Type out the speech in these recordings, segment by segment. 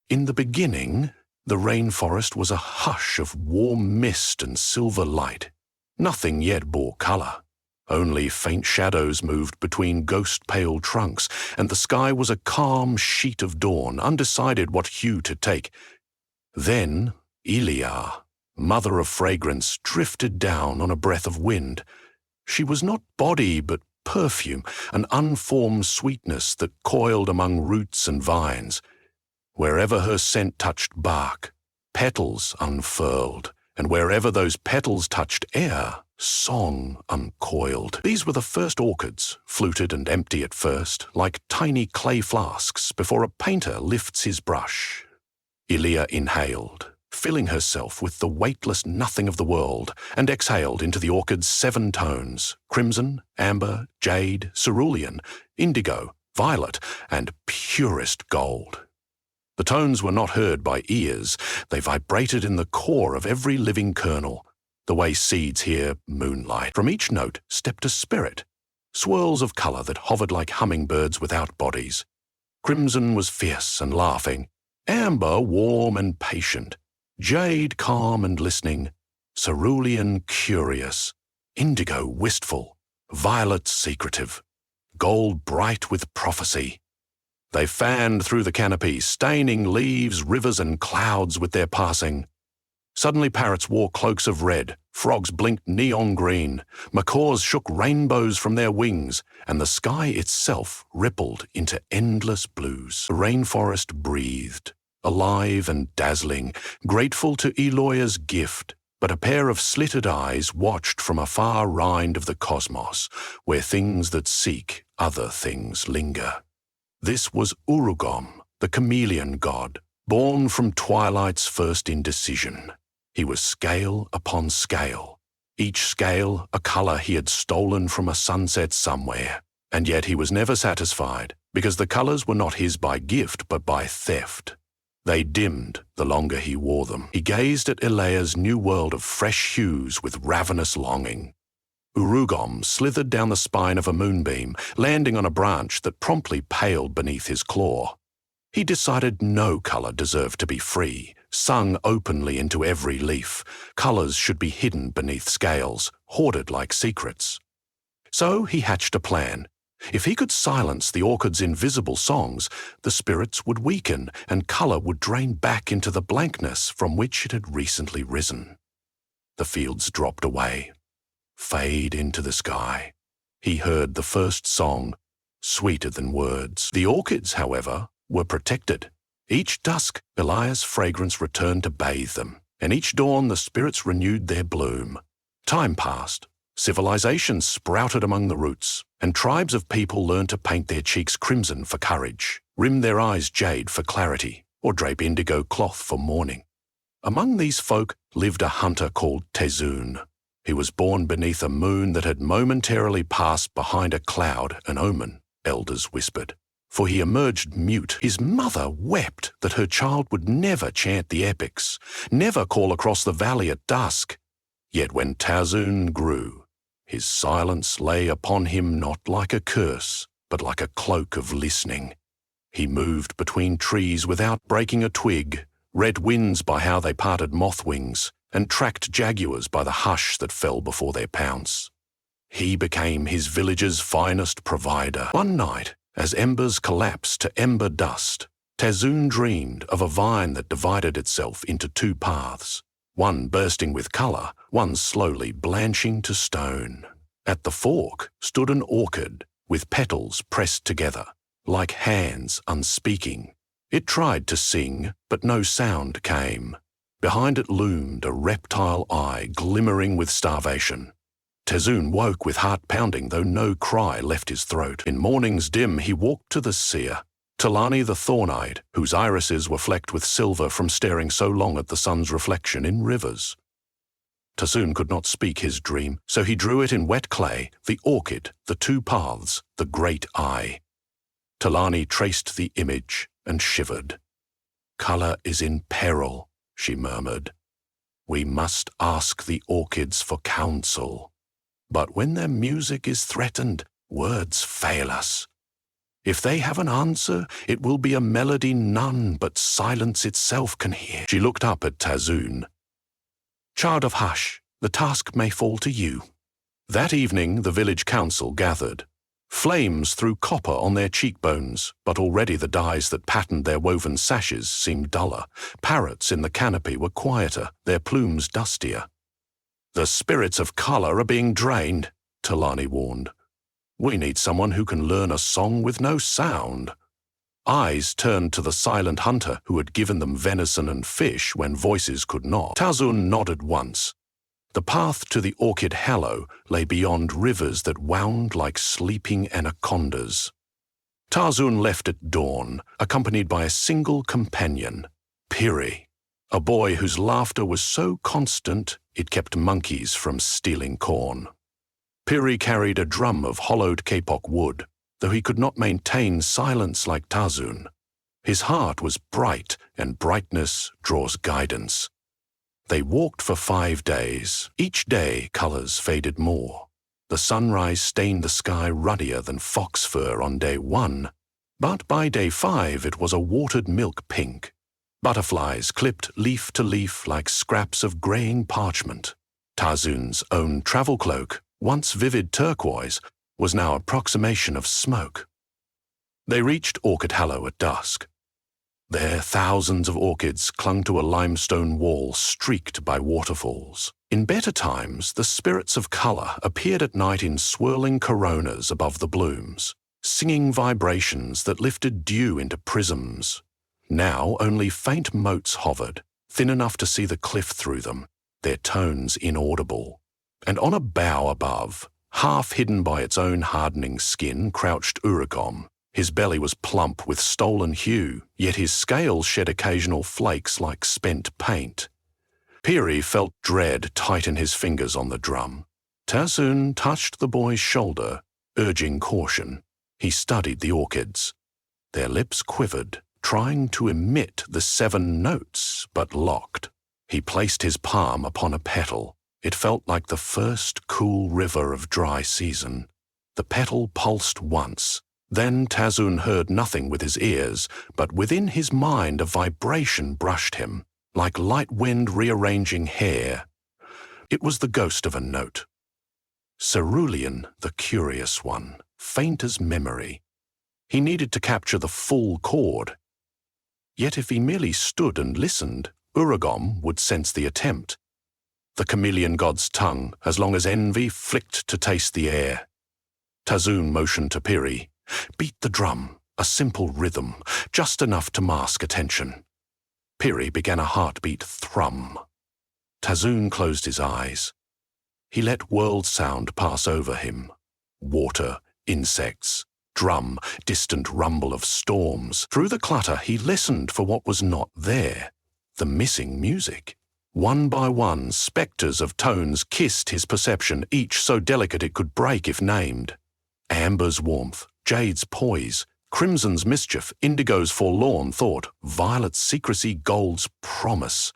In the beginning, the rainforest was a hush of warm mist and silver light. Nothing yet bore colour. Only faint shadows moved between ghost-pale trunks, and the sky was a calm sheet of dawn, undecided what hue to take. Then Ilia, mother of fragrance, drifted down on a breath of wind. She was not body but perfume, an unformed sweetness that coiled among roots and vines. Wherever her scent touched bark, petals unfurled, and wherever those petals touched air, song uncoiled. These were the first orchids, fluted and empty at first, like tiny clay flasks before a painter lifts his brush. Ilia inhaled, filling herself with the weightless nothing of the world, and exhaled into the orchid's 7 tones: crimson, amber, jade, cerulean, indigo, violet, and purest gold. The tones were not heard by ears. They vibrated in the core of every living kernel, the way seeds hear moonlight. From each note stepped a spirit, swirls of colour that hovered like hummingbirds without bodies. Crimson was fierce and laughing, amber warm and patient, jade calm and listening, cerulean curious, indigo wistful, violet secretive, gold bright with prophecy. They fanned through the canopy, staining leaves, rivers, and clouds with their passing. Suddenly parrots wore cloaks of red, frogs blinked neon green, macaws shook rainbows from their wings, and the sky itself rippled into endless blues. The rainforest breathed, alive and dazzling, grateful to Eloya's gift, but a pair of slitted eyes watched from a far rind of the cosmos, where things that seek other things linger. This was Urugom, the chameleon god, born from twilight's first indecision. He was scale upon scale, each scale a colour he had stolen from a sunset somewhere, and yet he was never satisfied, because the colours were not his by gift but by theft. They dimmed the longer he wore them. He gazed at Elea's new world of fresh hues with ravenous longing. Urugom slithered down the spine of a moonbeam, landing on a branch that promptly paled beneath his claw. He decided no colour deserved to be free, sung openly into every leaf. Colours should be hidden beneath scales, hoarded like secrets. So he hatched a plan. If he could silence the orchid's invisible songs, the spirits would weaken and colour would drain back into the blankness from which it had recently risen. The fields dropped away, fade into the sky. He heard the first song, sweeter than words. The orchids, however, were protected. Each dusk, Elia's fragrance returned to bathe them, and each dawn the spirits renewed their bloom. Time passed. Civilizations sprouted among the roots, and tribes of people learned to paint their cheeks crimson for courage, rim their eyes jade for clarity, or drape indigo cloth for mourning. Among these folk lived a hunter called Tezun. He was born beneath a moon that had momentarily passed behind a cloud, an omen, elders whispered. For he emerged mute. His mother wept that her child would never chant the epics, never call across the valley at dusk. Yet when Tezun grew, his silence lay upon him not like a curse, but like a cloak of listening. He moved between trees without breaking a twig, read winds by how they parted moth wings, and tracked jaguars by the hush that fell before their pounce. He became his village's finest provider. One night, as embers collapsed to ember dust, Tezun dreamed of a vine that divided itself into 2 paths, one bursting with colour, one slowly blanching to stone. At the fork stood an orchid, with petals pressed together, like hands unspeaking. It tried to sing, but no sound came. Behind it loomed a reptile eye glimmering with starvation. Tezun woke with heart pounding, though no cry left his throat. In morning's dim he walked to the seer, Talani the thorn-eyed, whose irises were flecked with silver from staring so long at the sun's reflection in rivers. Tezun could not speak his dream, so he drew it in wet clay, the orchid, the 2 paths, the great eye. Talani traced the image and shivered. "Colour is in peril," she murmured. "We must ask the orchids for counsel. But when their music is threatened, words fail us." If they have an answer, it will be a melody none but silence itself can hear. She looked up at Tazoon. Child of Hush, the task may fall to you. That evening the village council gathered. Flames threw copper on their cheekbones, but already the dyes that patterned their woven sashes seemed duller. Parrots in the canopy were quieter, their plumes dustier. The spirits of colour are being drained, Talani warned. We need someone who can learn a song with no sound. Eyes turned to the silent hunter who had given them venison and fish when voices could not. Tazoon nodded once. The path to the Orchid Hallow lay beyond rivers that wound like sleeping anacondas. Tazoon left at dawn, accompanied by a single companion, Piri, a boy whose laughter was so constant it kept monkeys from stealing corn. Piri carried a drum of hollowed kapok wood, though he could not maintain silence like Tazoon. His heart was bright, and brightness draws guidance. They walked for 5 days. Each day, colours faded more. The sunrise stained the sky ruddier than fox fur on day 1, but by day 5 it was a watered milk pink. Butterflies clipped leaf to leaf like scraps of greying parchment. Tazoon's own travel cloak, once vivid turquoise, was now approximation of smoke. They reached Orchid Hallow at dusk. There, thousands of orchids clung to a limestone wall streaked by waterfalls. In better times, the spirits of colour appeared at night in swirling coronas above the blooms, singing vibrations that lifted dew into prisms. Now only faint motes hovered, thin enough to see the cliff through them, their tones inaudible. And on a bough above, half hidden by its own hardening skin, crouched Uragom. His belly was plump with stolen hue, yet his scales shed occasional flakes like spent paint. Piri felt dread tighten his fingers on the drum. Tazoon touched the boy's shoulder, urging caution. He studied the orchids. Their lips quivered, trying to emit the 7 notes, but locked. He placed his palm upon a petal. It felt like the first cool river of dry season. The petal pulsed once. Then Tazoon heard nothing with his ears, but within his mind a vibration brushed him, like light wind rearranging hair. It was the ghost of a note. Cerulean, the curious one, faint as memory. He needed to capture the full chord. Yet if he merely stood and listened, Uragom would sense the attempt. The chameleon god's tongue, as long as envy flicked to taste the air. Tazoon motioned to Piri. Beat the drum, a simple rhythm, just enough to mask attention. Piri began a heartbeat thrum. Tazoon closed his eyes. He let world sound pass over him. Water, insects, drum, distant rumble of storms. Through the clutter he listened for what was not there, the missing music. One by one, spectres of tones kissed his perception, each so delicate it could break if named. Amber's warmth, jade's poise, crimson's mischief, indigo's forlorn thought, violet's secrecy, gold's promise.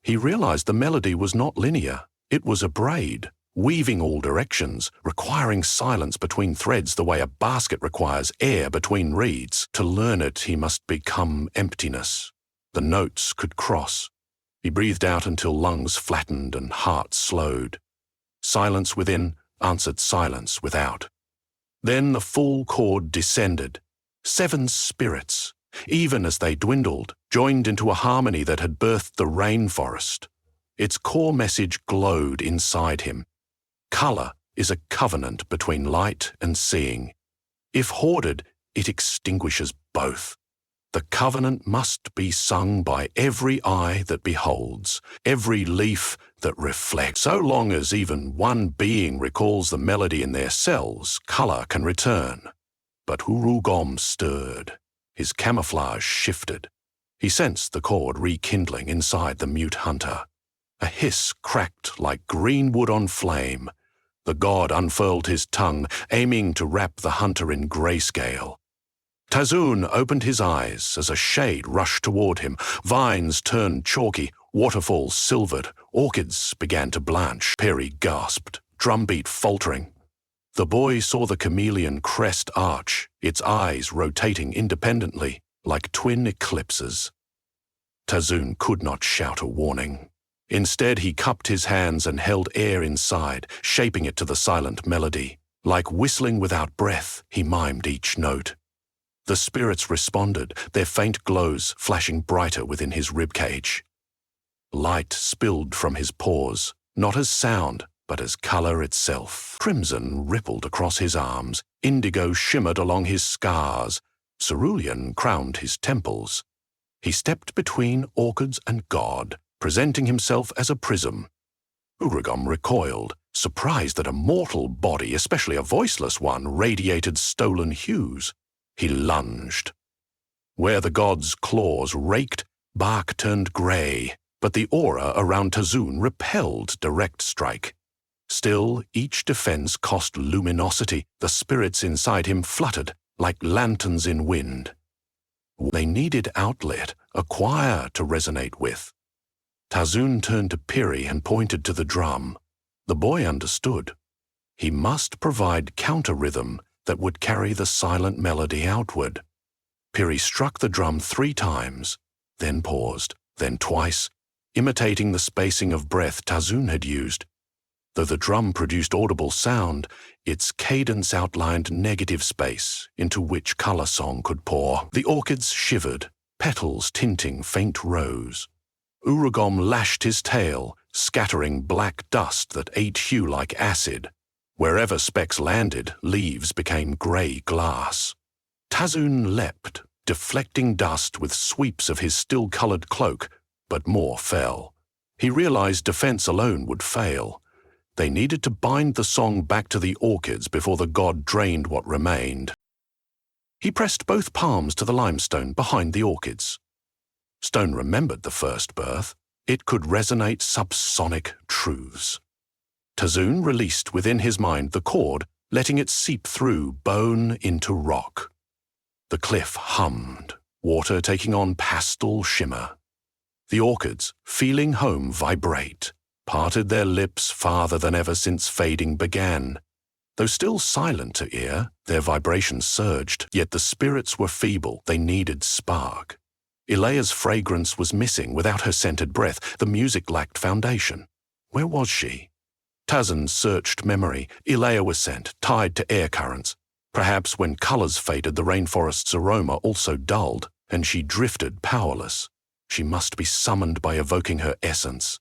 He realized the melody was not linear. It was a braid, weaving all directions, requiring silence between threads the way a basket requires air between reeds. To learn it, he must become emptiness. The notes could cross. He breathed out until lungs flattened and heart slowed. Silence within answered silence without. Then the full chord descended. 7 spirits, even as they dwindled, joined into a harmony that had birthed the rainforest. Its core message glowed inside him. Colour is a covenant between light and seeing. If hoarded, it extinguishes both. The covenant must be sung by every eye that beholds, every leaf that reflects. So long as even one being recalls the melody in their cells, colour can return. But Uragom stirred. His camouflage shifted. He sensed the chord rekindling inside the mute hunter. A hiss cracked like green wood on flame. The god unfurled his tongue, aiming to wrap the hunter in grayscale. Tazoon opened his eyes as a shade rushed toward him. Vines turned chalky, waterfalls silvered, orchids began to blanch. Piri gasped, drumbeat faltering. The boy saw the chameleon crest arch, its eyes rotating independently, like twin eclipses. Tazun could not shout a warning. Instead, he cupped his hands and held air inside, shaping it to the silent melody. Like whistling without breath, he mimed each note. The spirits responded, their faint glows flashing brighter within his ribcage. Light spilled from his pores, not as sound, but as color itself. Crimson rippled across his arms, indigo shimmered along his scars, cerulean crowned his temples. He stepped between orchids and God, presenting himself as a prism. Urugom recoiled, surprised that a mortal body, especially a voiceless one, radiated stolen hues. He lunged. Where the god's claws raked, bark turned grey, but the aura around Tazun repelled direct strike. Still, each defense cost luminosity. The spirits inside him fluttered, like lanterns in wind. They needed outlet, a choir to resonate with. Tazun turned to Piri and pointed to the drum. The boy understood. He must provide counter-rhythm that would carry the silent melody outward. Piri struck the drum 3 times, then paused, then twice, imitating the spacing of breath Tazun had used. Though the drum produced audible sound, its cadence outlined negative space into which color song could pour. The orchids shivered, petals tinting faint rose. Urugom lashed his tail, scattering black dust that ate hue like acid. Wherever specks landed, leaves became gray glass. Tazun leapt, deflecting dust with sweeps of his still-colored cloak, but more fell. He realized defense alone would fail. They needed to bind the song back to the orchids before the god drained what remained. He pressed both palms to the limestone behind the orchids. Stone remembered the first birth. It could resonate subsonic truths. Tazun released within his mind the chord, letting it seep through bone into rock. The cliff hummed, water taking on pastel shimmer. The orchids, feeling home, vibrate, parted their lips farther than ever since fading began. Though still silent to ear, their vibrations surged, yet the spirits were feeble. They needed spark. Elea's fragrance was missing. Without her scented breath, the music lacked foundation. Where was she? Tazun searched memory. Elea was sent, tied to air currents. Perhaps when colors faded, the rainforest's aroma also dulled, and she drifted powerless. She must be summoned by evoking her essence.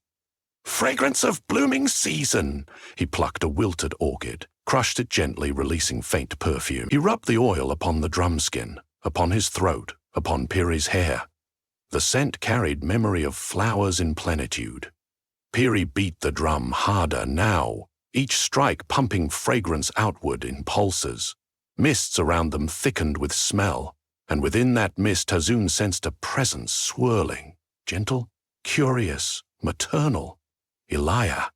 Fragrance of blooming season! He plucked a wilted orchid, crushed it gently, releasing faint perfume. He rubbed the oil upon the drumskin, upon his throat, upon Piri's hair. The scent carried memory of flowers in plenitude. Piri beat the drum harder now, each strike pumping fragrance outward in pulses. Mists around them thickened with smell, and within that mist Tazun sensed a presence swirling, gentle, curious, maternal. Elea.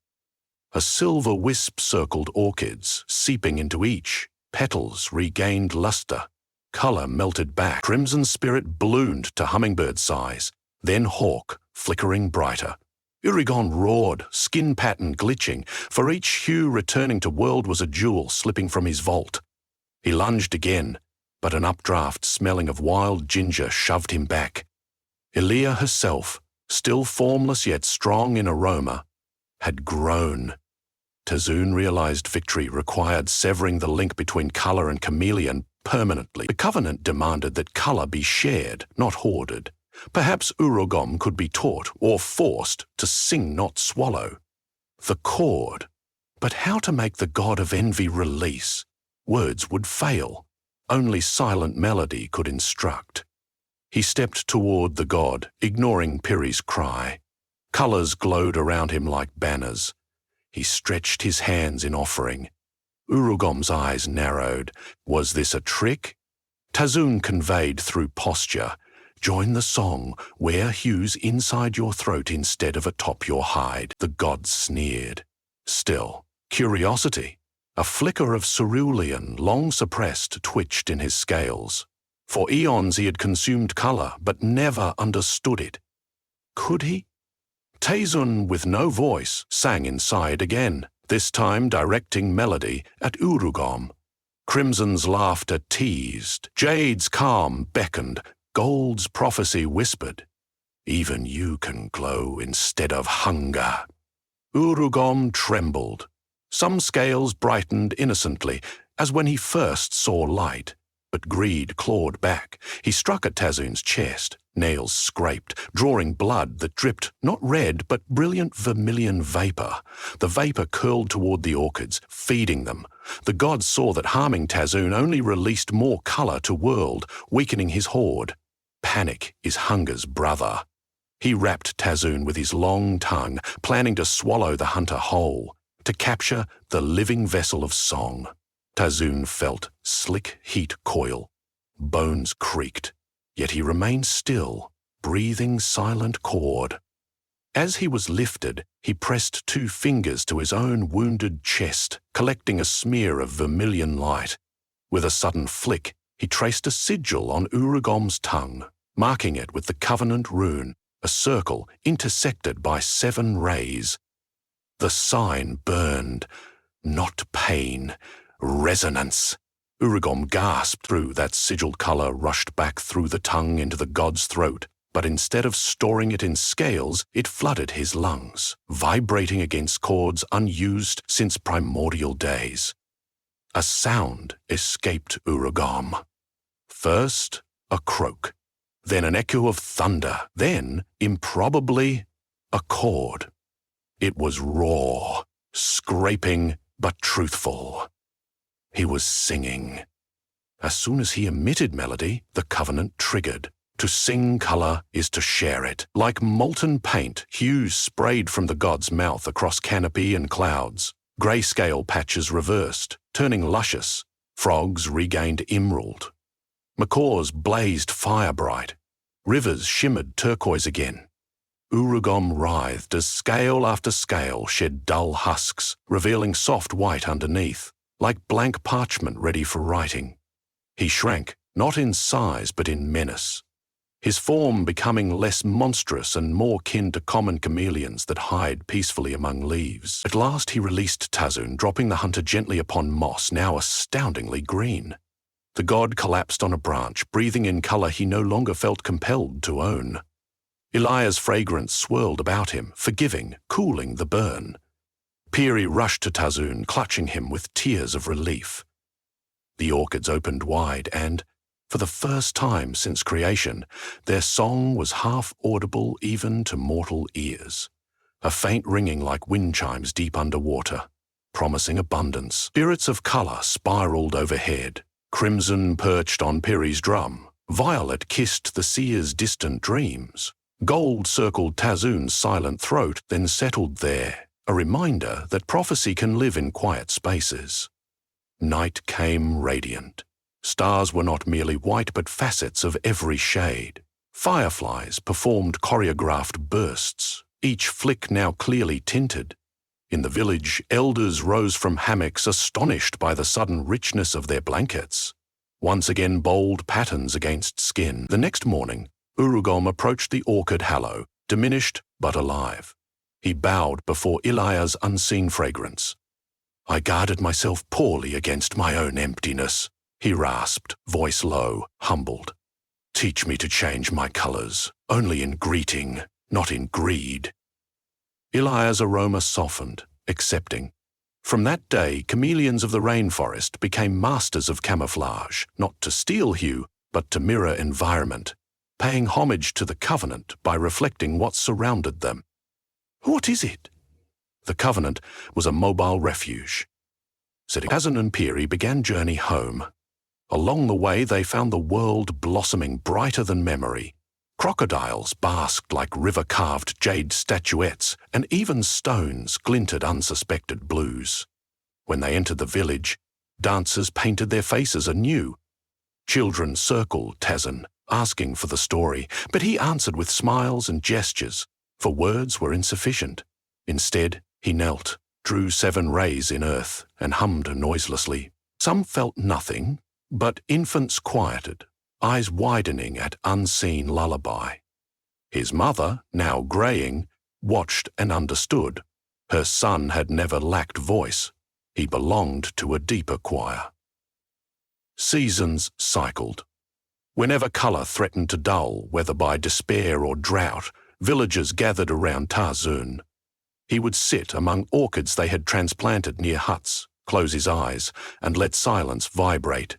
A silver wisp circled orchids, seeping into each. Petals regained luster. Color melted back. Crimson spirit ballooned to hummingbird size, then hawk, flickering brighter. Urugom roared, skin pattern glitching, for each hue returning to world was a jewel slipping from his vault. He lunged again, but an updraft smelling of wild ginger shoved him back. Elea herself, still formless yet strong in aroma, had grown. Tazun realized victory required severing the link between color and chameleon permanently. The covenant demanded that color be shared, not hoarded. Perhaps Urugom could be taught or forced to sing, not swallow. The chord. But how to make the god of envy release? Words would fail. Only silent melody could instruct. He stepped toward the god, ignoring Piri's cry. Colors glowed around him like banners. He stretched his hands in offering. Urugom's eyes narrowed. Was this a trick? Tazun conveyed through posture. Join the song, wear hues inside your throat instead of atop your hide. The god sneered. Still, curiosity. A flicker of cerulean, long suppressed, twitched in his scales. For eons he had consumed color, but never understood it. Could he? Tazun, with no voice, sang inside again. this time directing melody at Urugom. Crimson's laughter teased, Jade's calm beckoned, Gold's prophecy whispered, "Even you can glow instead of hunger." Urugom trembled. Some scales brightened innocently, as when he first saw light. But greed clawed back. He struck at Tazun's chest. Nails scraped, drawing blood that dripped not red but brilliant vermilion vapor. The vapor curled toward the orchids, feeding them. The gods saw that harming Tazun only released more color to world, weakening his horde. Panic is hunger's brother. He wrapped Tazun with his long tongue, planning to swallow the hunter whole, to capture the living vessel of song. Tazun felt slick heat coil. Bones creaked. Yet he remained still, breathing silent chord. As he was lifted, he pressed 2 fingers to his own wounded chest, collecting a smear of vermilion light. With a sudden flick, he traced a sigil on Urugom's tongue, marking it with the Covenant rune, a circle intersected by 7 rays. The sign burned, not pain, resonance. Urugom gasped through that sigilled color rushed back through the tongue into the god's throat, but instead of storing it in scales, it flooded his lungs, vibrating against chords unused since primordial days. A sound escaped Urugom. First, a croak, then an echo of thunder, then, improbably, a chord. It was raw, scraping, but truthful. He was singing. As soon as he emitted melody, the Covenant triggered. To sing color is to share it. Like molten paint, hues sprayed from the god's mouth across canopy and clouds. Grayscale patches reversed, turning luscious. Frogs regained emerald. Macaws blazed fire-bright. Rivers shimmered turquoise again. Urugom writhed as scale after scale shed dull husks, revealing soft white underneath, like blank parchment ready for writing. He shrank, not in size but in menace, his form becoming less monstrous and more kin to common chameleons that hide peacefully among leaves. At last he released Tazun, dropping the hunter gently upon moss, now astoundingly green. The god collapsed on a branch, breathing in color he no longer felt compelled to own. Eliah's fragrance swirled about him, forgiving, cooling the burn. Piri rushed to Tazun, clutching him with tears of relief. The orchids opened wide and, for the first time since creation, their song was half audible even to mortal ears. A faint ringing like wind chimes deep underwater, promising abundance. Spirits of color spiraled overhead. Crimson perched on Piri's drum. Violet kissed the seer's distant dreams. Gold circled Tazun's silent throat, then settled there, a reminder that prophecy can live in quiet spaces. Night came radiant. Stars were not merely white but facets of every shade. Fireflies performed choreographed bursts, each flick now clearly tinted. In the village, elders rose from hammocks astonished by the sudden richness of their blankets. Once again bold patterns against skin. The next morning, Urugom approached the orchid hallow, diminished but alive. He bowed before Eliah's unseen fragrance. "I guarded myself poorly against my own emptiness," he rasped, voice low, humbled. "Teach me to change my colors, only in greeting, not in greed." Eliah's aroma softened, accepting. From that day, chameleons of the rainforest became masters of camouflage, not to steal hue, but to mirror environment, paying homage to the Covenant by reflecting what surrounded them. What is it? The Covenant was a mobile refuge. Tazun and Piri began journey home. Along the way, they found the world blossoming brighter than memory. Crocodiles basked like river-carved jade statuettes, and even stones glinted unsuspected blues. When they entered the village, dancers painted their faces anew. Children circled Tazun, asking for the story, but he answered with smiles and gestures, for words were insufficient. Instead, he knelt, drew 7 rays in earth, and hummed noiselessly. Some felt nothing, but infants quieted, eyes widening at unseen lullaby. His mother, now greying, watched and understood. Her son had never lacked voice. He belonged to a deeper choir. Seasons cycled. Whenever colour threatened to dull, whether by despair or drought, villagers gathered around Tarzun. He would sit among orchids they had transplanted near huts, close his eyes, and let silence vibrate.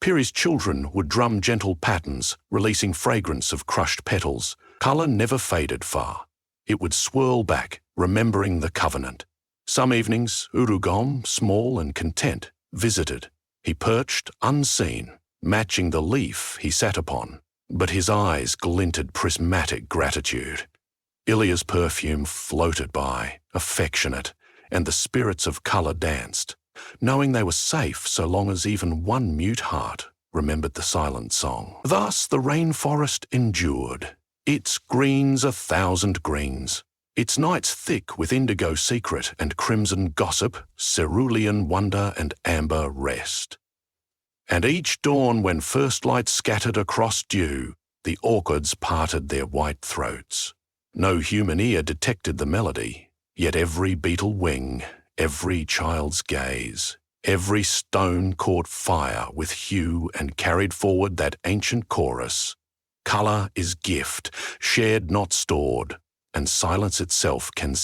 Piri's children would drum gentle patterns, releasing fragrance of crushed petals. Colour never faded far. It would swirl back, remembering the covenant. Some evenings, Urugom, small and content, visited. He perched unseen, matching the leaf he sat upon, but his eyes glinted prismatic gratitude. Ilia's perfume floated by, affectionate, and the spirits of colour danced, knowing they were safe so long as even one mute heart remembered the silent song. Thus the rainforest endured, its greens 1,000 greens, its nights thick with indigo secret and crimson gossip, cerulean wonder and amber rest. And each dawn when first light scattered across dew, the orchids parted their white throats. No human ear detected the melody, yet every beetle wing, every child's gaze, every stone caught fire with hue and carried forward that ancient chorus. Colour is gift, shared not stored, and silence itself can